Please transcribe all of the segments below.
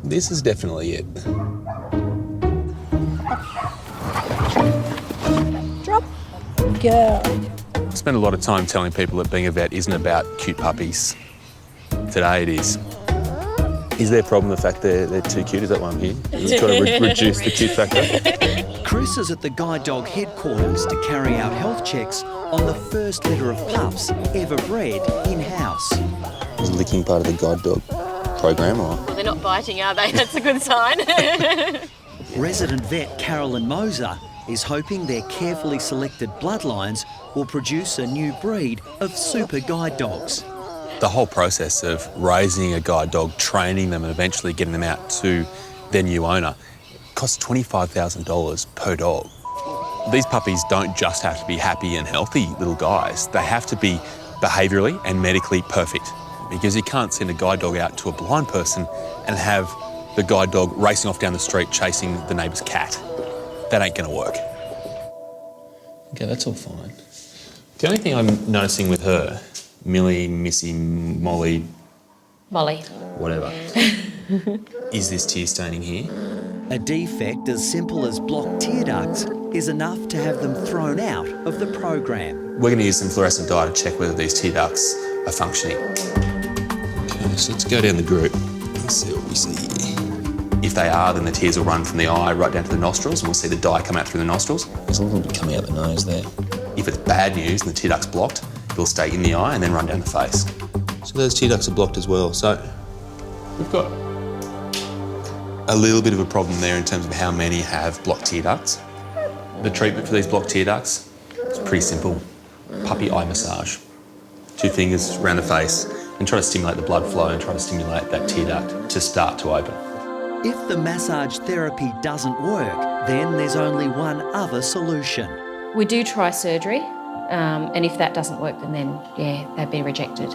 This is definitely it. Drop. Girl. I spend a lot of time telling people that being a vet isn't about cute puppies. Today it is. Is there a problem with the fact they're too cute? Is that why I'm here? You're trying to reduce the cute factor? Chris is at the guide dog headquarters to carry out health checks on the first litter of pups ever bred in-house. Is licking part of the guide dog program, or? Well, they're not biting, are they? That's a good sign. Resident vet Carolyn Moser is hoping their carefully selected bloodlines will produce a new breed of super guide dogs. The whole process of raising a guide dog, training them and eventually getting them out to their new owner costs $25,000 per dog. These puppies don't just have to be happy and healthy little guys. They have to be behaviourally and medically perfect, because you can't send a guide dog out to a blind person and have the guide dog racing off down the street chasing the neighbour's cat. That ain't going to work. Okay, that's all fine. The only thing I'm noticing with her, Millie, Missy, Molly, whatever, is this tear staining here. A defect as simple as blocked tear ducts is enough to have them thrown out of the program. We're going to use some fluorescent dye to check whether these tear ducts are functioning. Okay, so let's go down the group and see what we see here. If they are, then the tears will run from the eye right down to the nostrils, and we'll see the dye come out through the nostrils. There's a little bit coming out the nose there. If it's bad news and the tear duct's blocked, it'll stay in the eye and then run down the face. So those tear ducts are blocked as well. So we've got a little bit of a problem there in terms of how many have blocked tear ducts. The treatment for these blocked tear ducts is pretty simple. Puppy eye massage. 2 fingers around the face and try to stimulate the blood flow and try to stimulate that tear duct to start to open. If the massage therapy doesn't work, then there's only one other solution. We do try surgery, and if that doesn't work, then yeah, they'd be rejected.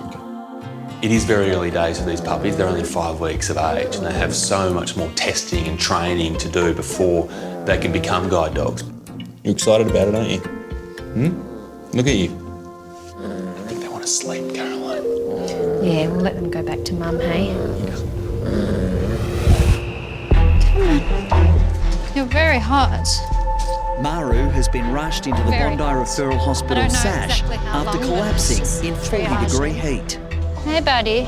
It is very early days for these puppies. They're only 5 weeks of age and they have so much more testing and training to do before they can become guide dogs. You're excited about it, aren't you? Look at you. I think they want to sleep, Caroline. Yeah, we'll let them go back to mum, hey? You're very hot. Maru has been rushed into the Bondi Referral Hospital SASH after collapsing in 40-degree heat. Hey, buddy.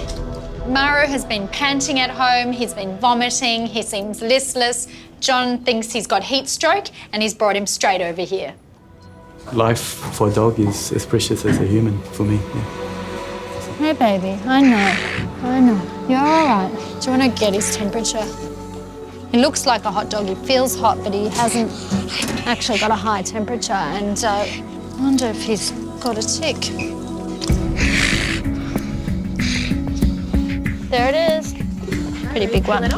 Maru has been panting at home, he's been vomiting, he seems listless. John thinks he's got heat stroke and he's brought him straight over here. Life for a dog is as precious as a human for me. Yeah. Hey, baby, I know. You're all right. Do you want to get his temperature? He looks like a hot dog. He feels hot, but he hasn't actually got a high temperature. And I wonder if he's got a tick. There it is. Pretty big one.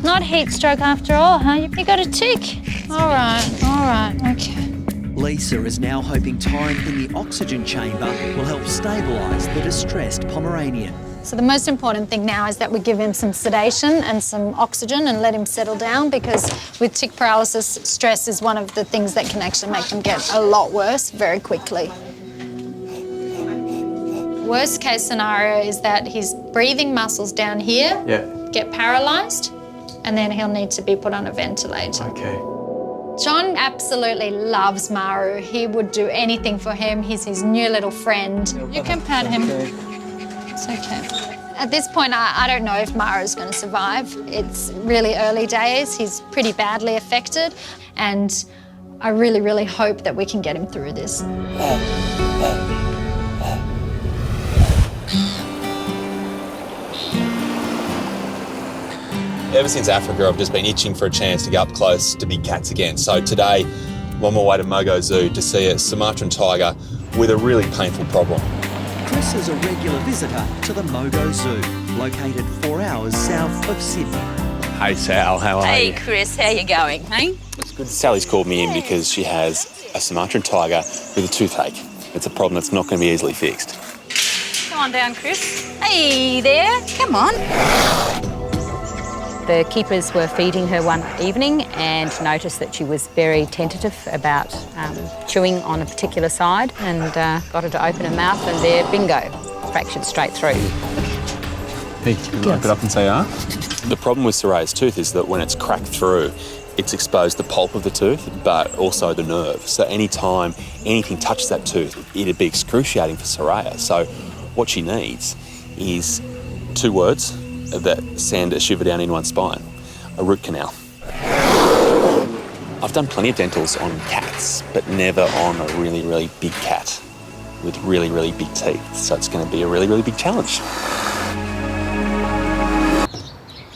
Not heat stroke after all, huh? You got a tick. All right, okay. Lisa is now hoping time in the oxygen chamber will help stabilise the distressed Pomeranian. So the most important thing now is that we give him some sedation and some oxygen and let him settle down, because with tick paralysis, stress is one of the things that can actually make them get a lot worse very quickly. Worst case scenario is that his breathing muscles down here get paralysed, and then he'll need to be put on a ventilator. Okay. John absolutely loves Maru. He would do anything for him. He's his new little friend. You can pat him. It's okay. At this point, I don't know if Maru's going to survive. It's really early days. He's pretty badly affected, and I really, really hope that we can get him through this. Ever since Africa, I've just been itching for a chance to go up close to big cats again. So today, I'm on my way to Mogo Zoo to see a Sumatran tiger with a really painful problem. Chris is a regular visitor to the Mogo Zoo, located 4 hours south of Sydney. Hey Sal, how are you? Hey Chris, how you going, hey? It's good. Sally's called me in because she has a Sumatran tiger with a toothache. It's a problem that's not going to be easily fixed. Come on down, Chris. Hey there, come on. The keepers were feeding her one evening and noticed that she was very tentative about chewing on a particular side, and got her to open her mouth, and there, bingo, fractured straight through. Hey, can you wrap it up and say, The problem with Soraya's tooth is that when it's cracked through, it's exposed the pulp of the tooth, but also the nerve. So any time anything touches that tooth, it'd be excruciating for Soraya. So what she needs is 2 words that send a shiver down anyone's spine: a root canal. I've done plenty of dentals on cats, but never on a really, really big cat with really, really big teeth. So it's going to be a really, really big challenge.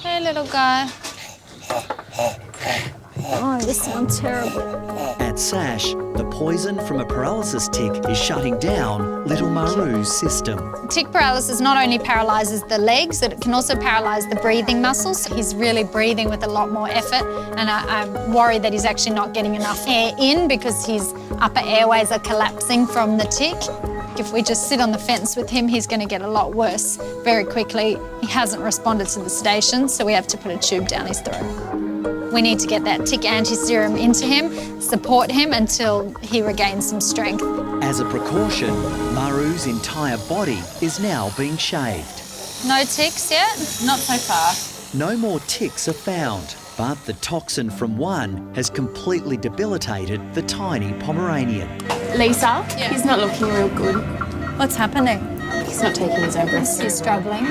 Hey, little guy. Oh, this sounds terrible. At SASH, the poison from a paralysis tick is shutting down little Maru's system. Tick paralysis not only paralyses the legs, it can also paralyse the breathing muscles. He's really breathing with a lot more effort, and I'm worried that he's actually not getting enough air in because his upper airways are collapsing from the tick. If we just sit on the fence with him, he's going to get a lot worse very quickly. He hasn't responded to the sedation, so we have to put a tube down his throat. We need to get that tick anti-serum into him, support him until he regains some strength. As a precaution, Maru's entire body is now being shaved. No ticks yet? Not so far. No more ticks are found, but the toxin from one has completely debilitated the tiny Pomeranian. Lisa, he's not looking real good. What's happening? He's not taking his own breaths. He's struggling.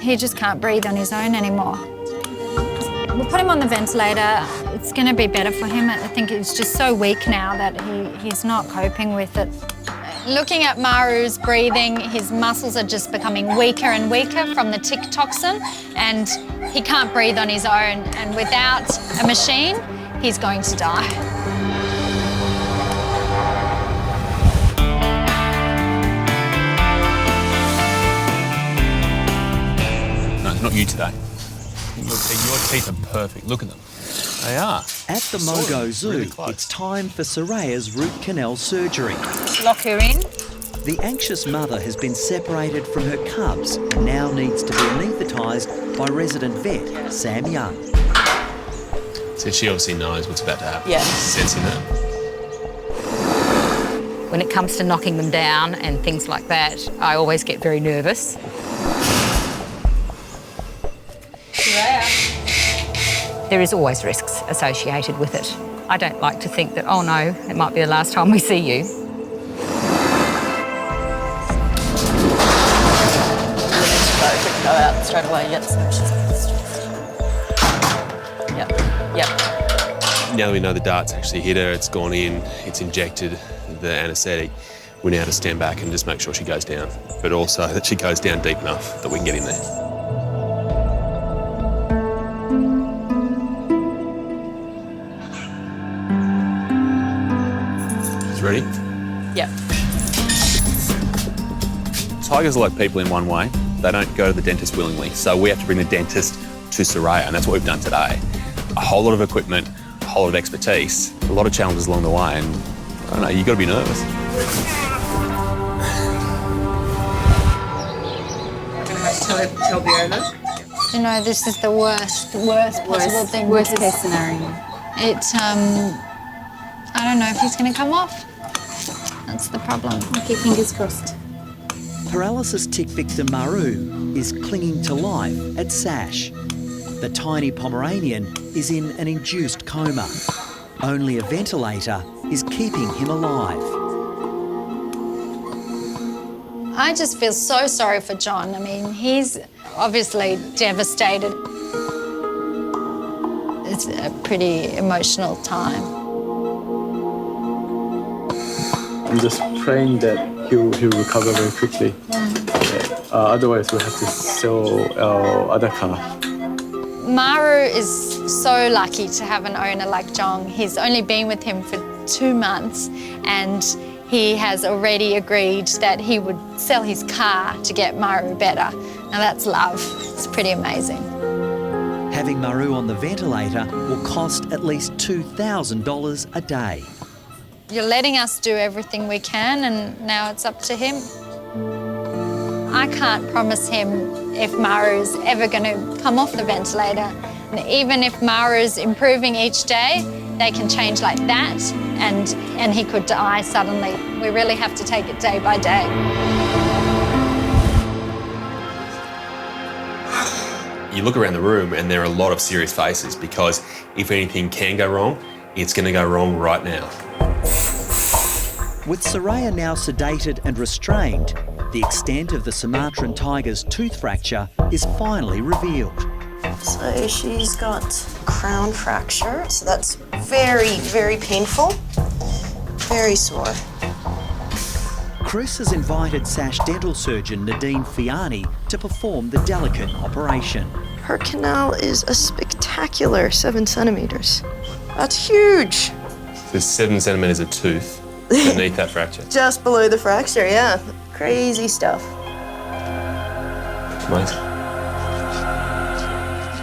He just can't breathe on his own anymore. We'll put him on the ventilator. It's going to be better for him. I think he's just so weak now that he's not coping with it. Looking at Maru's breathing, his muscles are just becoming weaker and weaker from the tick toxin, and he can't breathe on his own. And without a machine, he's going to die. No, not you today. Your teeth are perfect. Look at them. They are. At the Mogo Zoo, it's time for Soraya's root canal surgery. Lock her in. The anxious mother has been separated from her cubs and now needs to be anaesthetised by resident vet Sam Young. So she obviously knows what's about to happen. Yeah. Sensing that. When it comes to knocking them down and things like that, I always get very nervous. There is always risks associated with it. I don't like to think that, oh no, it might be the last time we see you. Go out straight away. Yep. Yep. Now that we know the dart's actually hit her, it's gone in, it's injected the anaesthetic, we now have to stand back and just make sure she goes down, but also that she goes down deep enough that we can get in there. Ready? Yep. Tigers are like people in one way. They don't go to the dentist willingly. So we have to bring the dentist to Soraya, and that's what we've done today. A whole lot of equipment, a whole lot of expertise, a lot of challenges along the way, and I don't know, you've got to be nervous. Tell Viola. You know, this is the worst possible thing. Worst case scenario. I don't know if he's going to come off. That's the problem. Okay, fingers crossed. Paralysis tick victim Maru is clinging to life at SASH. The tiny Pomeranian is in an induced coma. Only a ventilator is keeping him alive. I just feel so sorry for John. I mean, he's obviously devastated. It's a pretty emotional time. I'm just praying that he'll recover very quickly. Otherwise, we'll have to sell our other car. Maru is so lucky to have an owner like John. He's only been with him for 2 months, and he has already agreed that he would sell his car to get Maru better. Now that's love. It's pretty amazing. Having Maru on the ventilator will cost at least $2,000 a day. You're letting us do everything we can, and now it's up to him. I can't promise him if Maru's ever going to come off the ventilator. And even if Maru's improving each day, they can change like that, and he could die suddenly. We really have to take it day by day. You look around the room and there are a lot of serious faces because if anything can go wrong, it's going to go wrong right now. With Soraya now sedated and restrained, the extent of the Sumatran tiger's tooth fracture is finally revealed. So she's got crown fracture, so that's very, very painful, very sore. Chris has invited SASH dental surgeon NADINE FIANI to perform the delicate operation. Her canal is a spectacular 7 centimetres. That's huge. There's 7 centimetres of tooth beneath that fracture. Just below the fracture, yeah. Crazy stuff. Amazing.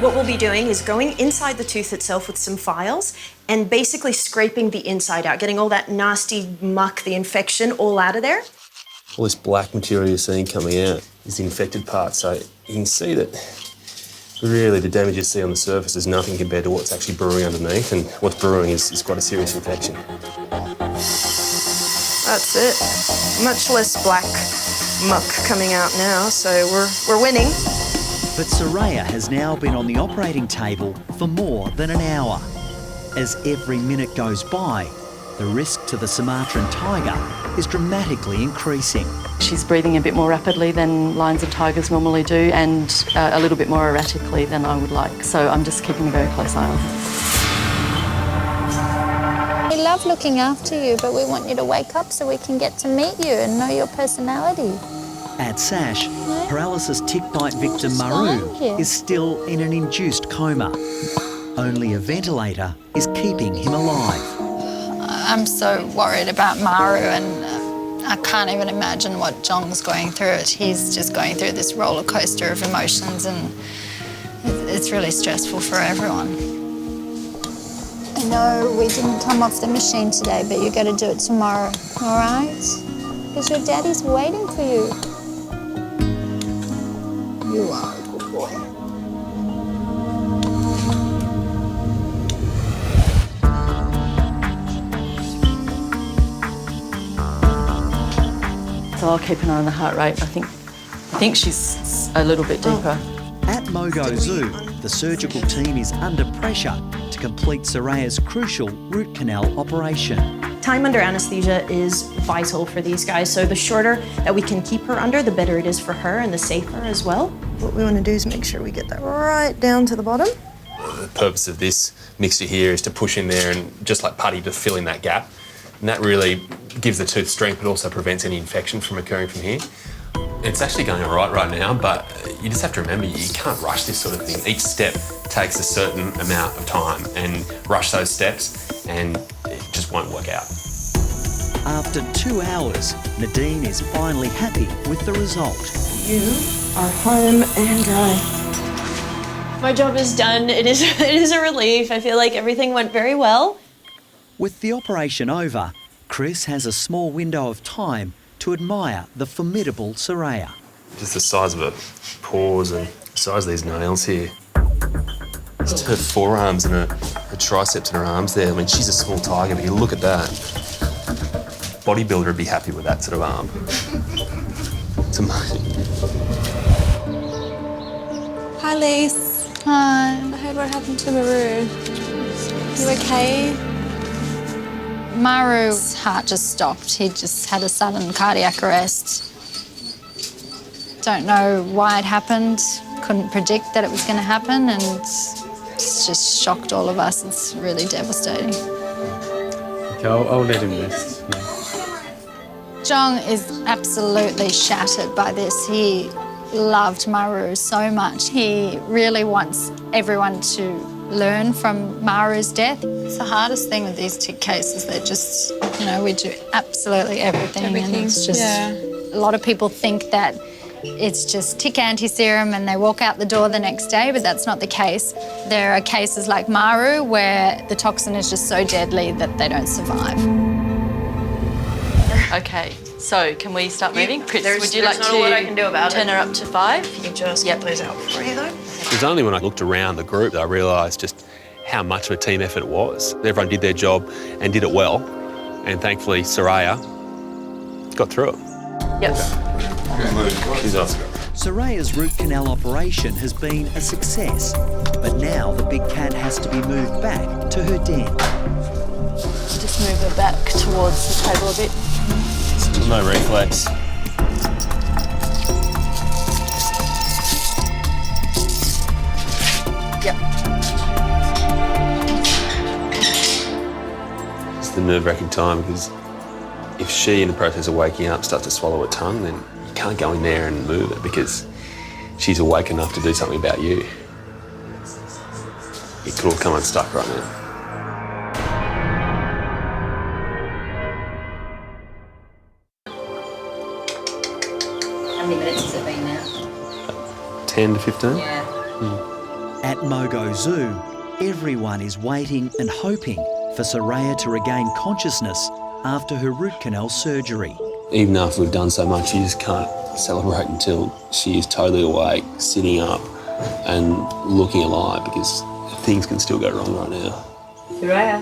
What we'll be doing is going inside the tooth itself with some files and basically scraping the inside out, getting all that nasty muck, the infection, all out of there. All this black material you're seeing coming out is the infected part, so you can see that really the damage you see on the surface is nothing compared to what's actually brewing underneath, and what's brewing is quite a serious infection. That's it. Much less black muck coming out now, so we're winning. But Soraya has now been on the operating table for more than an hour. As every minute goes by, the risk to the Sumatran tiger is dramatically increasing. She's breathing a bit more rapidly than lions and tigers normally do, and a little bit more erratically than I would like. So I'm just keeping a very close eye on her. We love looking after you, but we want you to wake up so we can get to meet you and know your personality. At SASH, paralysis tick bite victim Maru is still in an induced coma. Only a ventilator is keeping him alive. I'm so worried about Maru, and I can't even imagine what Jong's going through. He's just going through this roller coaster of emotions, and it's really stressful for everyone. I know we didn't come off the machine today, but you got to do it tomorrow, all right? Because your daddy's waiting for you. You are a good boy. So I'll keep an eye on the heart rate. I think she's a little bit deeper. At Mogo Zoo, the surgical team is under pressure to complete Soraya's crucial root canal operation. Time under anaesthesia is vital for these guys, so the shorter that we can keep her under, the better it is for her and the safer as well. What we want to do is make sure we get that right down to the bottom. The purpose of this mixture here is to push in there and just like putty to fill in that gap. And that really gives the tooth strength but also prevents any infection from occurring from here. It's actually going all right now, but you just have to remember you can't rush this sort of thing. Each step takes a certain amount of time, and rush those steps and it just won't work out. After 2 hours, NADINE is finally happy with the result. You are home and my job is done. It is a relief. I feel like everything went very well. With the operation over, Chris has a small window of time to admire the formidable Soraya. Just the size of her paws and the size of these nails here. Just her forearms and her triceps and her arms there. I mean, she's a small tiger, but you look at that. Bodybuilder would be happy with that sort of arm. It's amazing. Hi, Lise. Hi. I heard what happened to Maru. You okay? Maru's heart just stopped. He just had a sudden cardiac arrest. Don't know why it happened. Couldn't predict that it was going to happen, and it's just shocked all of us. It's really devastating. Okay, I'll let him rest. Yeah. Jong is absolutely shattered by this. He loved Maru so much. He really wants everyone to learn from Maru's death. It's the hardest thing with these tick cases. They're just, we do absolutely everything. And it's just, a lot of people think that it's just tick anti-serum and they walk out the door the next day, but that's not the case. There are cases like Maru where the toxin is just so deadly that they don't survive. Okay, so can we start moving? Chris, would you like not to a lot I can do about turn it. her up to 5? You just get those out for you, though. It was only when I looked around the group that I realised just how much of a team effort it was. Everyone did their job and did it well, and thankfully Soraya got through it. Yep. She's off. Soraya's root canal operation has been a success, but now the big cat has to be moved back to her den. Just move her back towards the table a bit. Still no reflex. Yep. It's the nerve-wracking time because if she, in the process of waking up, starts to swallow her tongue, then you can't go in there and move it because she's awake enough to do something about you. It could all come unstuck right now. How many minutes has it been now? 10 to 15? Yeah. At Mogo Zoo, everyone is waiting and hoping for Soraya to regain consciousness after her root canal surgery. Even after we've done so much, you just can't celebrate until she is totally awake, sitting up and looking alive because things can still go wrong right now. Soraya.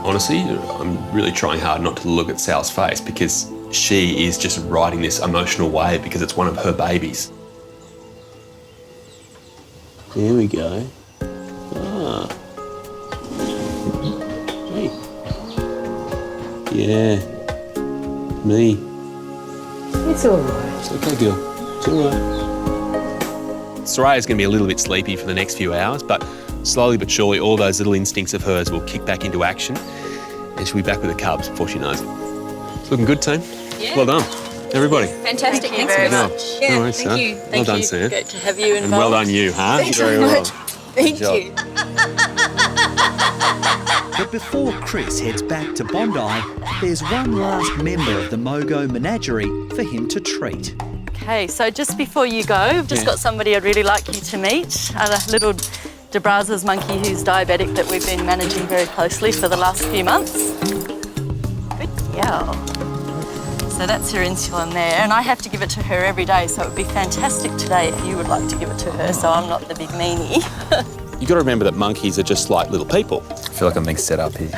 Honestly, I'm really trying hard not to look at Sal's face because she is just riding this emotional wave because it's one of her babies. There we go. Ah. Hey. Yeah. Me. It's all right. It's okay, girl. It's all right. Soraya's going to be a little bit sleepy for the next few hours, but slowly but surely all those little instincts of hers will kick back into action and she'll be back with the cubs before she knows it. It's looking good, team. Yeah. Well done, everybody. Fantastic. Thank you Thanks very very much. much. Yeah, No worries, thank Sam. you. Well Thank done, you. Sam. Great to have you involved. And well done you, huh? Thanks Very so well. much. Thank Good you. But before Chris heads back to Bondi, there's one last member of the Mogo menagerie for him to treat. Okay, so just before you go, I've just got somebody I'd really like you to meet. A little DeBrazza's monkey who's diabetic that we've been managing very closely for the last few months. Good girl. So that's her insulin there, and I have to give it to her every day, so it would be fantastic today if you would like to give it to her, so I'm not the big meanie. You've got to remember that monkeys are just like little people. I feel like I'm being set up here.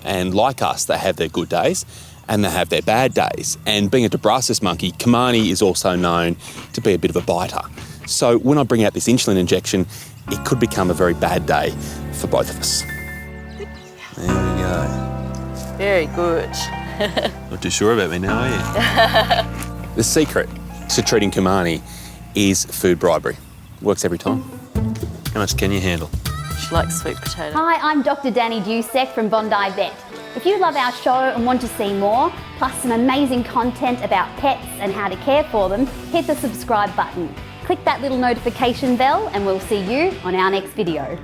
And like us, they have their good days and they have their bad days. And being a DeBrazza's monkey, Kamani is also known to be a bit of a biter. So when I bring out this insulin injection, it could become a very bad day for both of us. There we go. Very good. Not too sure about me now, are you? The secret to treating Kamani is food bribery. Works every time. How much can you handle? She likes sweet potato. Hi, I'm Dr. Danny Dusek from Bondi Vet. If you love our show and want to see more, plus some amazing content about pets and how to care for them, hit the subscribe button. Click that little notification bell and we'll see you on our next video.